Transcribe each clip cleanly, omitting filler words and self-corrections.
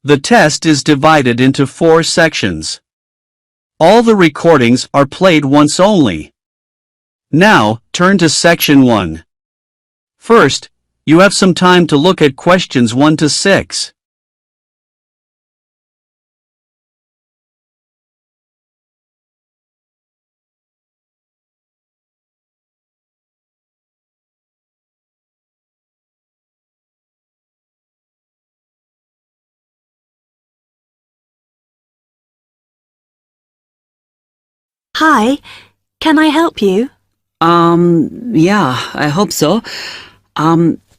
The test is divided into 4 sections. All the recordings are played once only. Now, turn to Section 1. First, you have some time to look at questions 1 to 6. Hi, can I help you? Yeah, I hope so.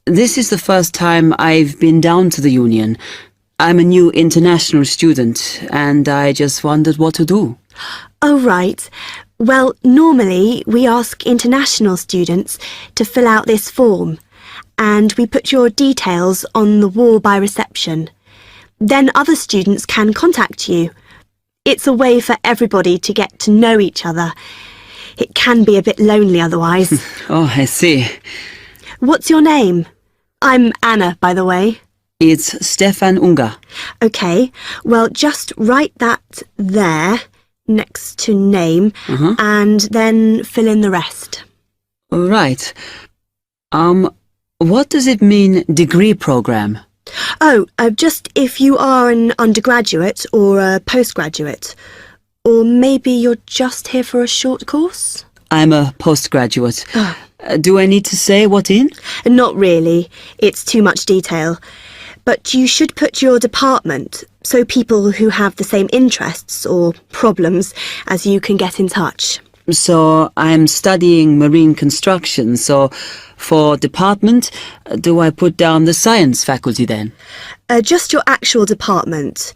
This is the first time I've been down to the Union. I'm a new international student, and I just wondered what to do. Oh, right. Well, normally we ask international students to fill out this form, and we put your details on the wall by reception. Then other students can contact you. It's a way for everybody to get to know each other. It can be a bit lonely otherwise. Oh, I see. What's your name? I'm Anna, by the way. It's Stefan Unger. OK, well, just write that there, next to name, and then fill in the rest. Right. What does it mean, degree program? Oh, just if you are an undergraduate or a postgraduate. Or maybe you're just here for a short course? I'm a postgraduate. Oh. Do I need to say what in? Not really. It's too much detail. But you should put your department, so people who have the same interests or problems as you can get in touch. So I'm studying marine construction, so for department, do I put down the science faculty then? Just your actual department.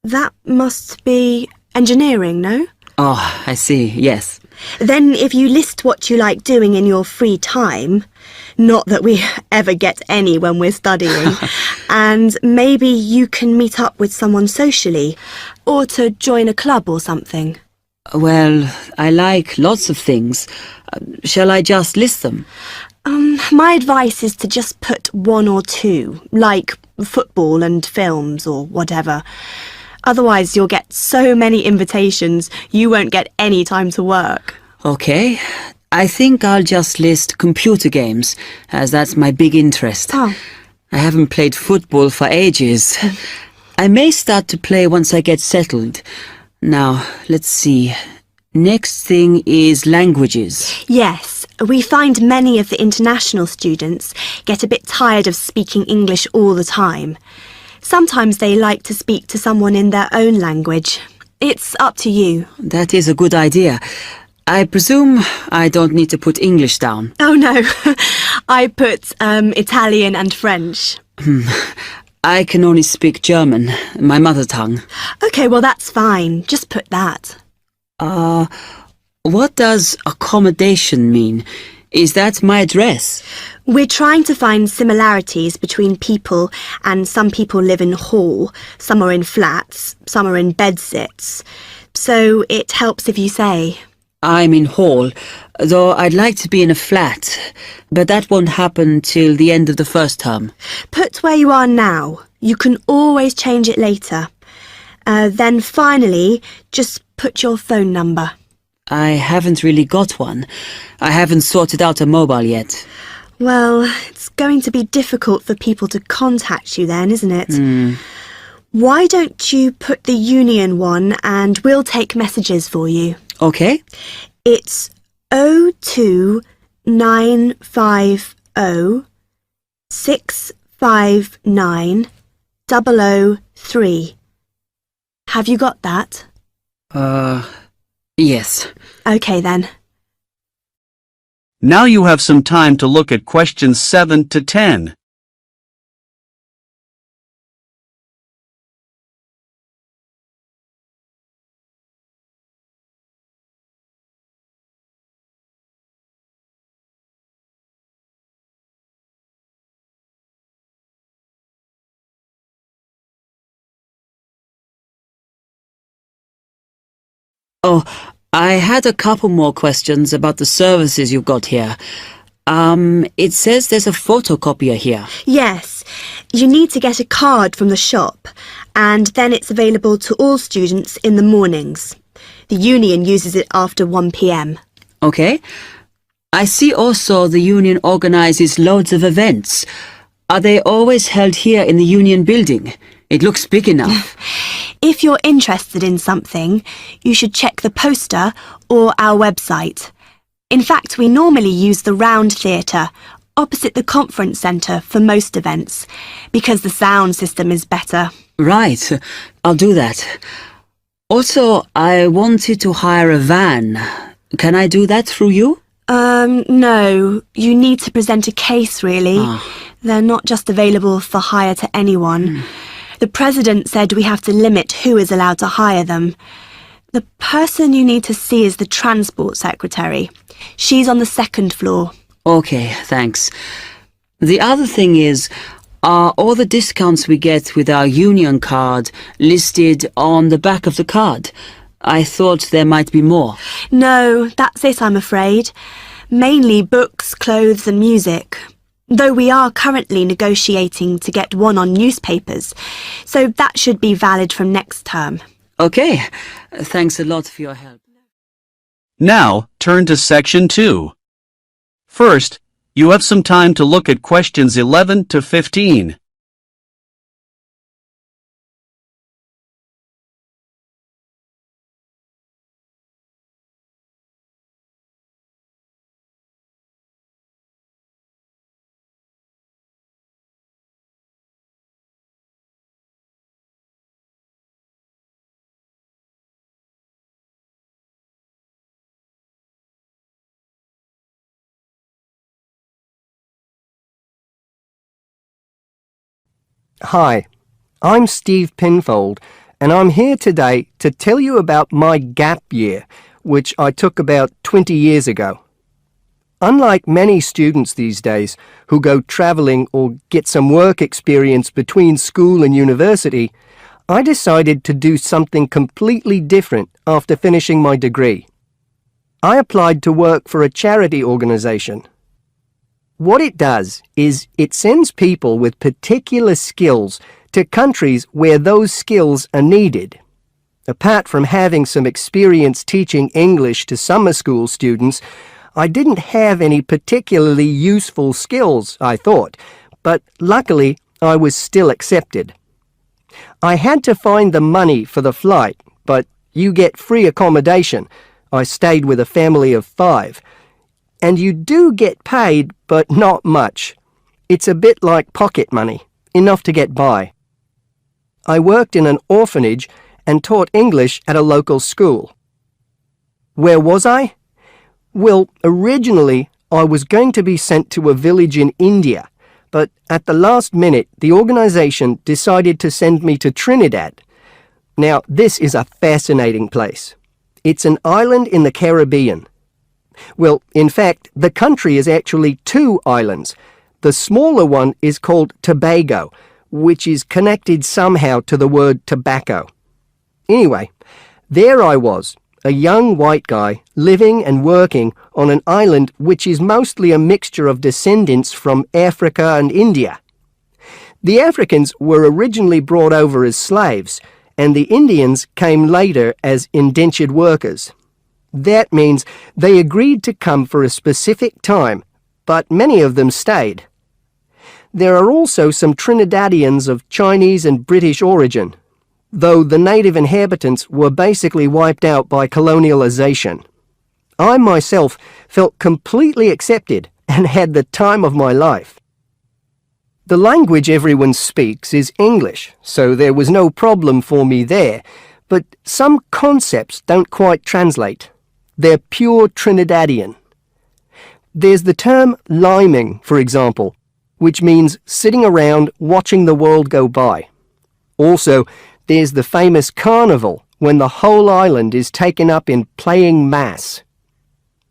That must be engineering, no? Oh, I see, yes. Then if you list what you like doing in your free time, not that we ever get any when we're studying, and maybe you can meet up with someone socially, or to join a club or something. Well, I like lots of things. Shall I just list them? My advice is to just put 1 or 2, like football and films or whatever. Otherwise you'll get so many invitations, you won't get any time to work. Okay, I think I'll just list computer games, as that's my big interest. Oh. I haven't played football for ages. I may start to play once I get settled. Now, let's see. Next thing is languages. Yes, we find many of the international students get a bit tired of speaking English all the time. Sometimes they like to speak to someone in their own language. It's up to you. That is a good idea. I presume I don't need to put English down. Oh no, I put Italian and French. I can only speak German, my mother tongue. OK, well that's fine. Just put that. What does accommodation mean? Is that my address? We're trying to find similarities between people, and some people live in hall, some are in flats, some are in bedsits. So it helps if you say. I'm in hall, though I'd like to be in a flat, but that won't happen till the end of the first term. Put where you are now. You can always change it later. Then finally, just put your phone number. I haven't really got one. I haven't sorted out a mobile yet. Well, it's going to be difficult for people to contact you then, isn't it? Why don't you put the Union one and we'll take messages for you? Okay. It's 02950 659 003. Have you got that? Yes. OK then. Now you have some time to look at questions 7 to 10. Oh, I had a couple more questions about the services you've got here. It says there's a photocopier here. Yes, you need to get a card from the shop and then it's available to all students in the mornings. The union uses it after 1 p.m. Okay. I see also the union organizes loads of events. Are they always held here in the union building? It looks big enough. If you're interested in something, you should check the poster or our website. In fact, we normally use the Round Theatre, opposite the conference centre for most events, because the sound system is better. Right. I'll do that. Also, I wanted to hire a van. Can I do that through you? No. You need to present a case, really. They're not just available for hire to anyone. The president said we have to limit who is allowed to hire them. The person you need to see is the transport secretary. She's on the 2nd floor. Okay, thanks. The other thing is, are all the discounts we get with our union card listed on the back of the card? I thought there might be more. No, that's it, I'm afraid. Mainly books, clothes and music. Though we are currently negotiating to get one on newspapers, so that should be valid from next term. Okay, thanks a lot for your help. Now, turn to Section 2. First, you have some time to look at questions 11 to 15. Hi, I'm Steve Pinfold, and I'm here today to tell you about my gap year, which I took about 20 years ago. Unlike many students these days who go travelling or get some work experience between school and university, I decided to do something completely different after finishing my degree. I applied to work for a charity organisation. What it does is it sends people with particular skills to countries where those skills are needed. Apart from having some experience teaching English to summer school students, I didn't have any particularly useful skills, I thought, but luckily I was still accepted. I had to find the money for the flight, but you get free accommodation. I stayed with a family of 5. And you do get paid, but not much. It's a bit like pocket money, enough to get by. I worked in an orphanage and taught English at a local school. Where was I? Well, originally I was going to be sent to a village in India, but at the last minute the organisation decided to send me to Trinidad. Now, this is a fascinating place. It's an island in the Caribbean. Well, in fact, the country is actually 2 islands. The smaller one is called Tobago, which is connected somehow to the word tobacco. Anyway, there I was, a young white guy living and working on an island which is mostly a mixture of descendants from Africa and India. The Africans were originally brought over as slaves, and the Indians came later as indentured workers. That means they agreed to come for a specific time, but many of them stayed. There are also some Trinidadians of Chinese and British origin, though the native inhabitants were basically wiped out by colonialization. I myself felt completely accepted and had the time of my life. The language everyone speaks is English, so there was no problem for me there, but some concepts don't quite translate. They're pure Trinidadian. There's the term liming, for example, which means sitting around watching the world go by. Also, there's the famous carnival, when the whole island is taken up in playing mass.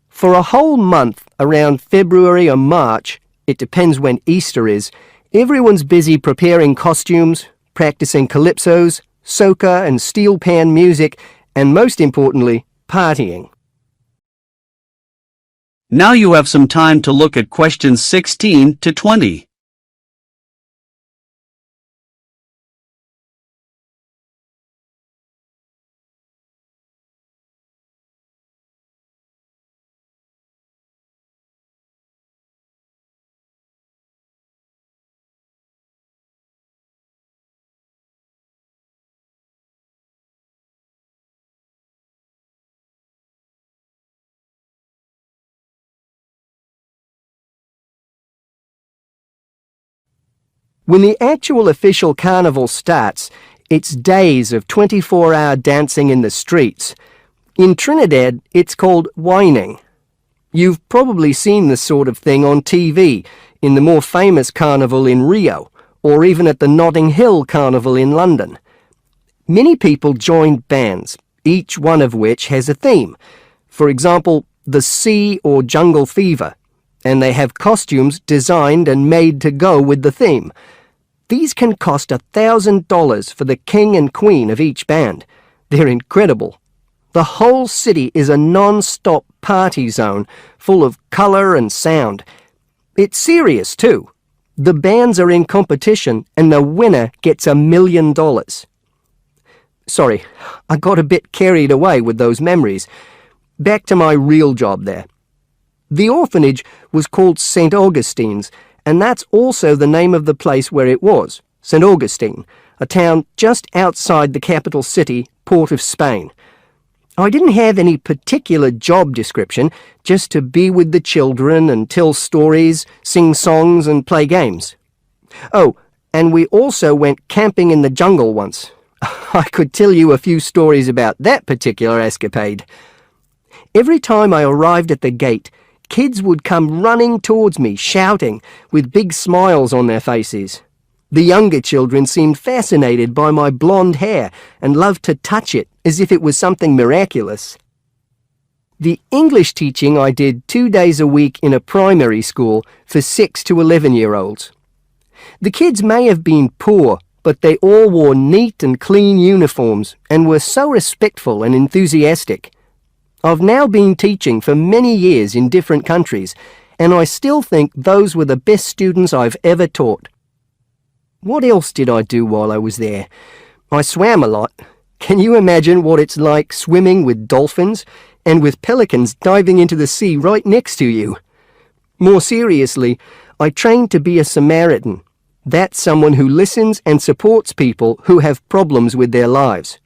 For a whole month, around February or March, it depends when Easter is, everyone's busy preparing costumes, practicing calypsos, soca and steel pan music, and most importantly, partying. Now you have some time to look at questions 16 to 20. When the actual official carnival starts, it's days of 24-hour dancing in the streets. In Trinidad, it's called whining. You've probably seen this sort of thing on TV, in the more famous carnival in Rio, or even at the Notting Hill Carnival in London. Many people join bands, each one of which has a theme. For example, the Sea or Jungle Fever, and they have costumes designed and made to go with the theme. These can cost $1,000 for the king and queen of each band. They're incredible. The whole city is a non-stop party zone full of colour and sound. It's serious too. The bands are in competition and the winner gets $1 million. Sorry, I got a bit carried away with those memories. Back to my real job there. The orphanage was called St. Augustine's, and that's also the name of the place where it was, St. Augustine, a town just outside the capital city, Port of Spain. I didn't have any particular job description, just to be with the children and tell stories, sing songs and play games. Oh, and we also went camping in the jungle once. I could tell you a few stories about that particular escapade. Every time I arrived at the gate, kids would come running towards me, shouting, with big smiles on their faces. The younger children seemed fascinated by my blonde hair and loved to touch it as if it was something miraculous. The English teaching I did 2 days a week in a primary school for 6 to 11-year-olds. The kids may have been poor, but they all wore neat and clean uniforms and were so respectful and enthusiastic. I've now been teaching for many years in different countries, and I still think those were the best students I've ever taught. What else did I do while I was there? I swam a lot. Can you imagine what it's like swimming with dolphins and with pelicans diving into the sea right next to you? More seriously, I trained to be a Samaritan. That's someone who listens and supports people who have problems with their lives.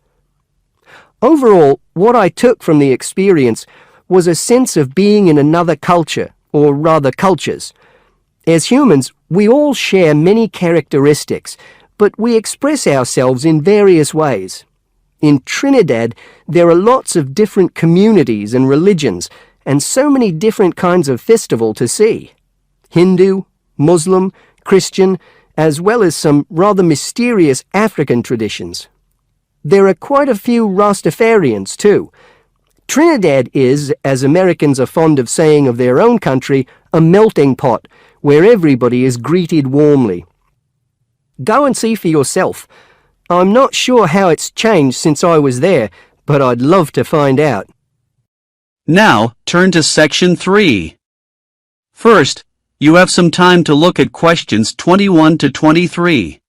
Overall, what I took from the experience was a sense of being in another culture, or rather cultures. As humans, we all share many characteristics, but we express ourselves in various ways. In Trinidad, there are lots of different communities and religions, and so many different kinds of festival to see. Hindu, Muslim, Christian, as well as some rather mysterious African traditions. There are quite a few Rastafarians too. Trinidad is, as Americans are fond of saying of their own country, a melting pot where everybody is greeted warmly. Go and see for yourself. I'm not sure how it's changed since I was there, but I'd love to find out. Now, turn to Section 3. First, you have some time to look at questions 21 to 23.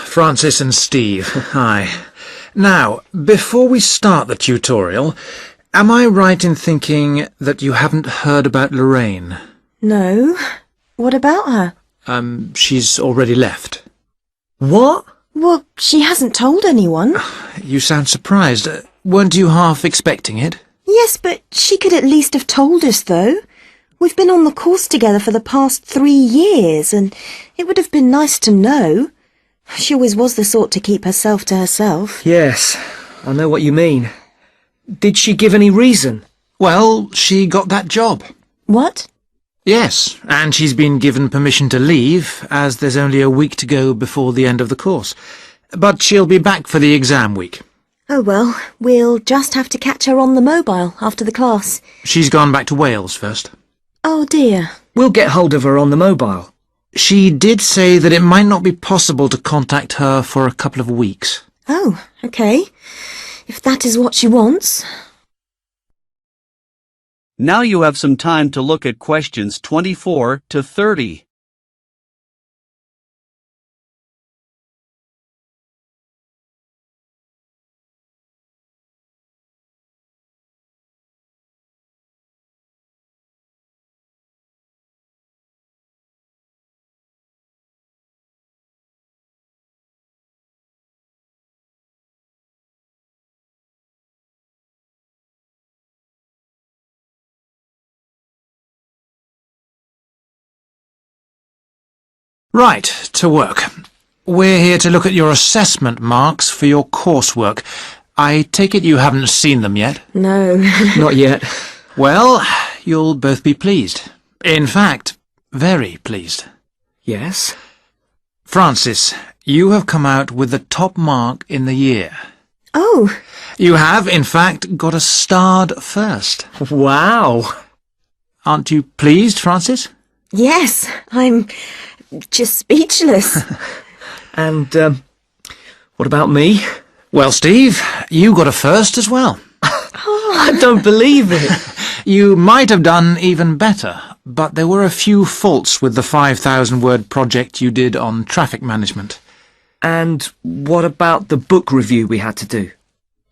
Francis and Steve, hi. Now, before we start the tutorial, am I right in thinking that you haven't heard about Lorraine? No. What about her? She's already left. What? Well, she hasn't told anyone. You sound surprised. Weren't you half expecting it? Yes, but she could at least have told us, though. We've been on the course together for the past 3 years, and it would have been nice to know. She always was the sort to keep herself to herself. Yes, I know what you mean. Did she give any reason? Well, she got that job. What? Yes, and she's been given permission to leave, as there's only a week to go before the end of the course. But she'll be back for the exam week. Oh well, we'll just have to catch her on the mobile after the class. She's gone back to Wales first. Oh dear. We'll get hold of her on the mobile. She did say that it might not be possible to contact her for a couple of weeks. Oh, okay. If that is what she wants. Now you have some time to look at questions 24 to 30. Right, to work. We're here to look at your assessment marks for your coursework. I take it you haven't seen them yet? No. Not yet. Well, you'll both be pleased. In fact, very pleased. Yes? Francis, you have come out with the top mark in the year. Oh, You have, in fact, got a starred first. Wow. Aren't you pleased, Francis? yes. I'm just speechless. And, what about me? Well, Steve, you got a first as well. I don't believe it. You might have done even better, but there were a few faults with the 5,000-word project you did on traffic management. And what about the book review we had to do?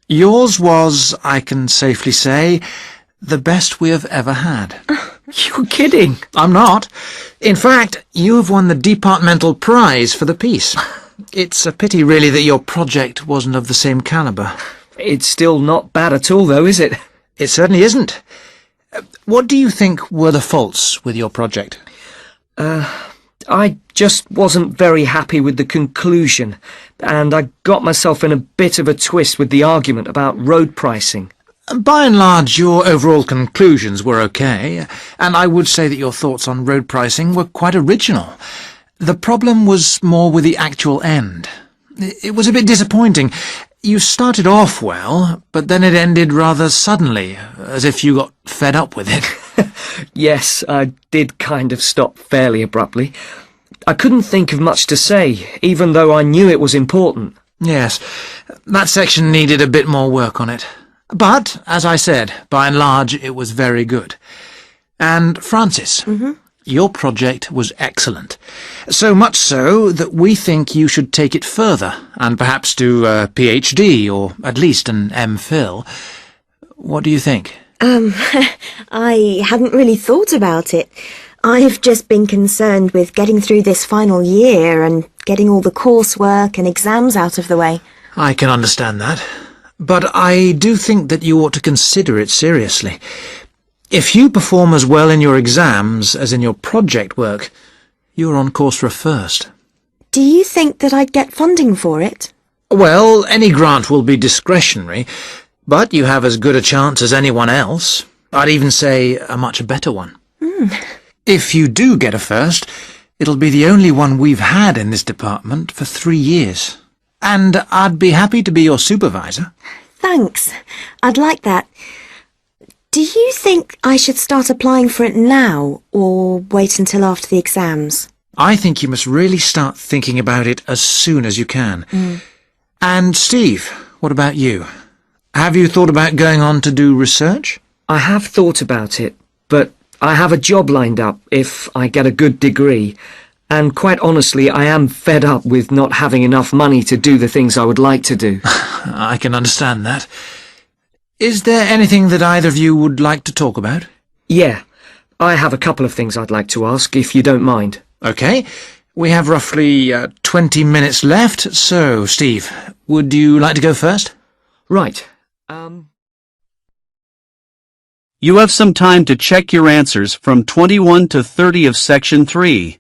Yours was, I can safely say, the best we have ever had. You're kidding. I'm not. In fact, you have won the departmental prize for the piece. It's a pity, really, that your project wasn't of the same calibre. It's still not bad at all, though, is it? It certainly isn't. What do you think were the faults with your project? I just wasn't very happy with the conclusion, and I got myself in a bit of a twist with the argument about road pricing. By and large, your overall conclusions were okay, and I would say that your thoughts on road pricing were quite original. The problem was more with the actual end. It was a bit disappointing. You started off well, but then it ended rather suddenly, as if you got fed up with it. Yes, I did kind of stop fairly abruptly. I couldn't think of much to say, even though I knew it was important. Yes, that section needed a bit more work on it. But, as I said, by and large, it was very good. And, Francis, your project was excellent. So much so that we think you should take it further, and perhaps do a PhD, or at least an MPhil. What do you think? I hadn't really thought about it. I've just been concerned with getting through this final year and getting all the coursework and exams out of the way. I can understand that. But I do think that you ought to consider it seriously. If you perform as well in your exams as in your project work, you're on course for a first. Do you think that I'd get funding for it? Well, any grant will be discretionary, but you have as good a chance as anyone else. I'd even say a much better one. If you do get a first, it'll be the only one we've had in this department for 3 years. And I'd be happy to be your supervisor. Thanks. I'd like that. Do you think I should start applying for it now, or wait until after the exams? I think you must really start thinking about it as soon as you can. And Steve, what about you? Have you thought about going on to do research? I have thought about it, but I have a job lined up if I get a good degree, and quite honestly, I am fed up with not having enough money to do the things I would like to do. I can understand that. Is there anything that either of you would like to talk about? Yeah, I have a couple of things I'd like to ask, if you don't mind. Okay, we have roughly 20 minutes left, so Steve, would you like to go first? Right. You have some time to check your answers from 21 to 30 of Section 3.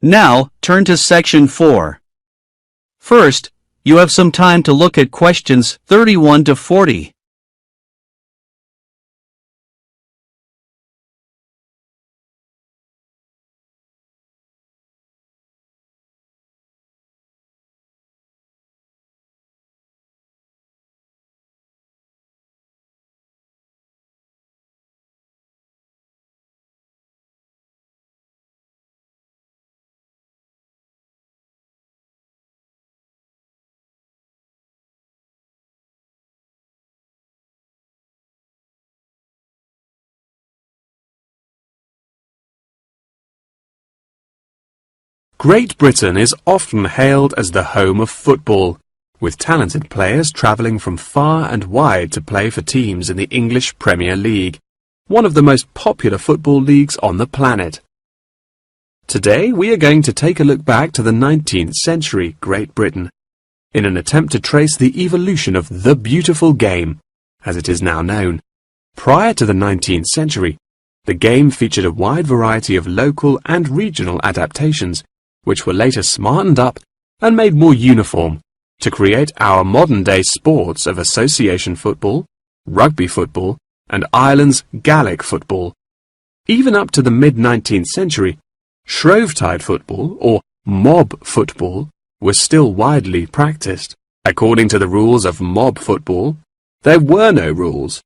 Now, turn to Section 4. First, you have some time to look at questions 31 to 40. Great Britain is often hailed as the home of football, with talented players travelling from far and wide to play for teams in the English Premier League, one of the most popular football leagues on the planet. Today we are going to take a look back to the 19th century Great Britain, in an attempt to trace the evolution of the beautiful game, as it is now known. Prior to the 19th century, the game featured a wide variety of local and regional adaptations, which were later smartened up and made more uniform to create our modern-day sports of association football, rugby football, and Ireland's Gaelic football. Even up to the mid-19th century, Shrovetide football, or mob football, was still widely practiced. According to the rules of mob football, there were no rules.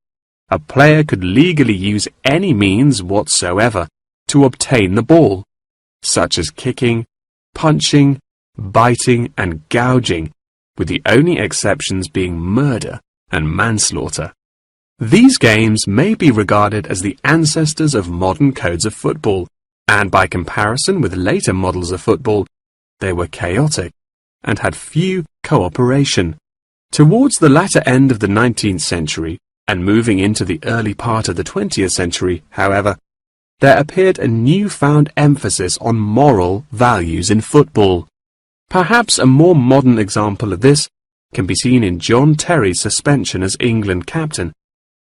A player could legally use any means whatsoever to obtain the ball, such as kicking, punching, biting, and gouging, with the only exceptions being murder and manslaughter. These games may be regarded as the ancestors of modern codes of football, and by comparison with later models of football, they were chaotic and had few cooperation. Towards the latter end of the 19th century, and moving into the early part of the 20th century, however, there appeared a newfound emphasis on moral values in football. Perhaps a more modern example of this can be seen in John Terry's suspension as England captain,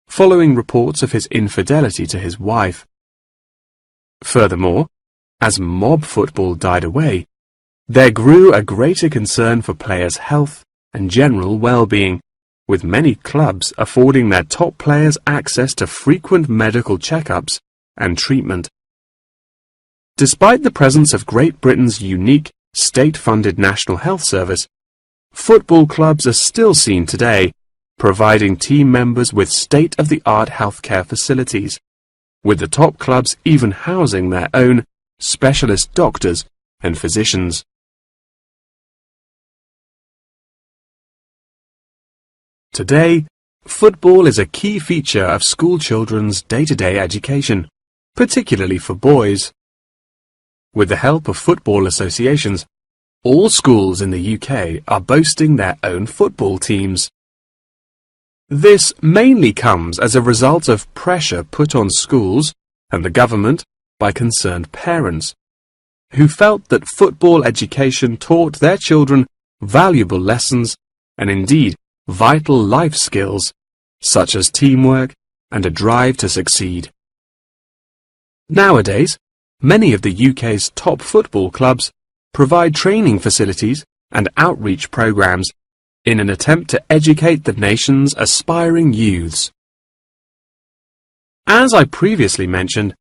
following reports of his infidelity to his wife. Furthermore, as mob football died away, there grew a greater concern for players' health and general well-being, with many clubs affording their top players access to frequent medical checkups and treatment. Despite the presence of Great Britain's unique state-funded National Health Service, football clubs are still seen today providing team members with state-of-the-art healthcare facilities, with the top clubs even housing their own specialist doctors and physicians. Today, football is a key feature of school children's day-to-day education, particularly for boys. With the help of football associations, all schools in the UK are boasting their own football teams. This mainly comes as a result of pressure put on schools and the government by concerned parents, who felt that football education taught their children valuable lessons and indeed vital life skills, such as teamwork and a drive to succeed. Nowadays, many of the UK's top football clubs provide training facilities and outreach programs in an attempt to educate the nation's aspiring youths. As I previously mentioned,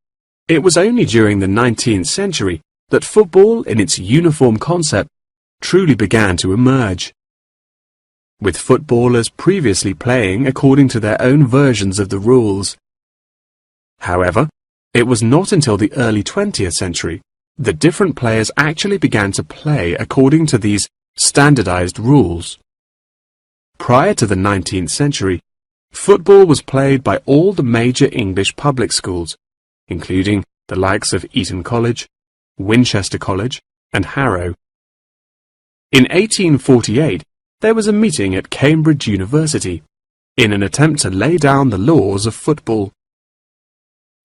it was only during the 19th century that football in its uniform concept truly began to emerge, with footballers previously playing according to their own versions of the rules. However, it was not until the early 20th century that different players actually began to play according to these standardized rules. Prior to the 19th century, football was played by all the major English public schools, including the likes of Eton College, Winchester College, and Harrow. In 1848, there was a meeting at Cambridge University in an attempt to lay down the laws of football.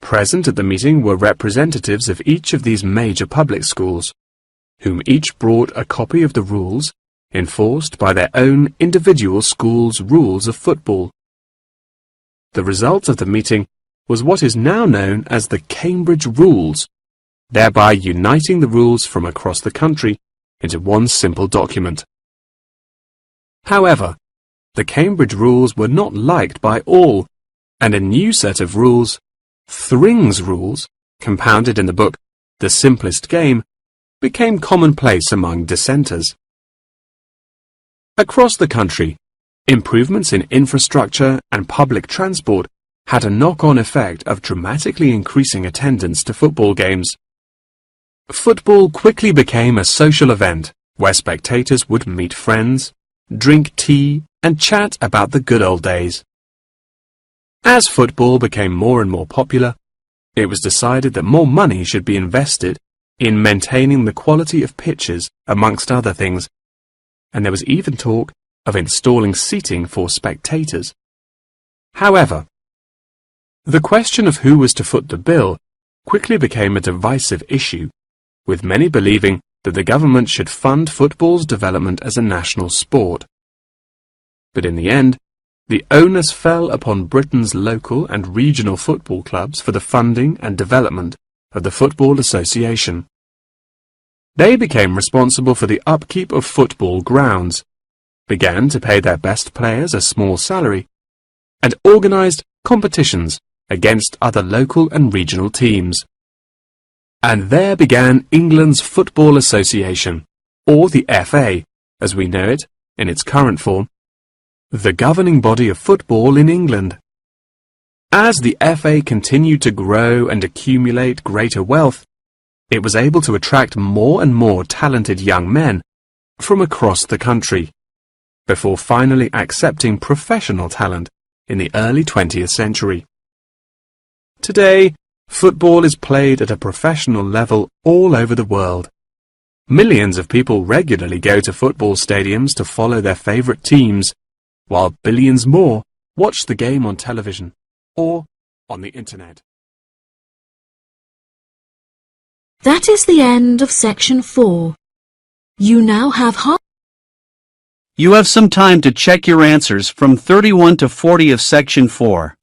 Present at the meeting were representatives of each of these major public schools, whom each brought a copy of the rules enforced by their own individual school's rules of football. The result of the meeting was what is now known as the Cambridge Rules, thereby uniting the rules from across the country into one simple document. However, the Cambridge Rules were not liked by all, and a new set of rules, Thring's Rules, compounded in the book The Simplest Game, became commonplace among dissenters. Across the country, improvements in infrastructure and public transport had a knock-on effect of dramatically increasing attendance to football games. Football quickly became a social event where spectators would meet friends, drink tea, and chat about the good old days. As football became more and more popular, it was decided that more money should be invested in maintaining the quality of pitches, amongst other things, and there was even talk of installing seating for spectators. However, the question of who was to foot the bill quickly became a divisive issue, with many believing that the government should fund football's development as a national sport. But in the end, the onus fell upon Britain's local and regional football clubs for the funding and development of the Football Association. They became responsible for the upkeep of football grounds, began to pay their best players a small salary, and organised competitions against other local and regional teams. And there began England's Football Association, or the FA, as we know it in its current form, the governing body of football in England. As the FA continued to grow and accumulate greater wealth, it was able to attract more and more talented young men from across the country, before finally accepting professional talent in the early 20th century. Today, football is played at a professional level all over the world. Millions of people regularly go to football stadiums to follow their favourite teams, while billions more watch the game on television or on the internet. That is the end of section 4. You now have You have some time to check your answers from 31 to 40 of section 4.